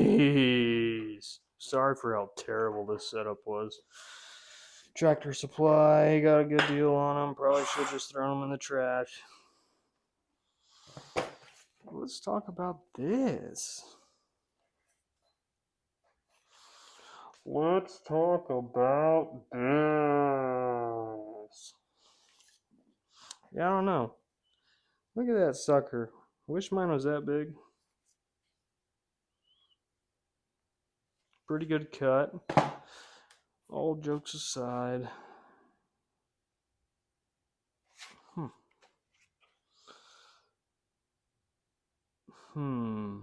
Jeez. Sorry for how terrible this setup was. Tractor Supply, got a good deal on them. Probably should have just thrown them in the trash. Let's talk about this. Let's talk about this. Yeah, I don't know. Look at that sucker. Wish mine was that big. Pretty good cut. All jokes aside. Hmm.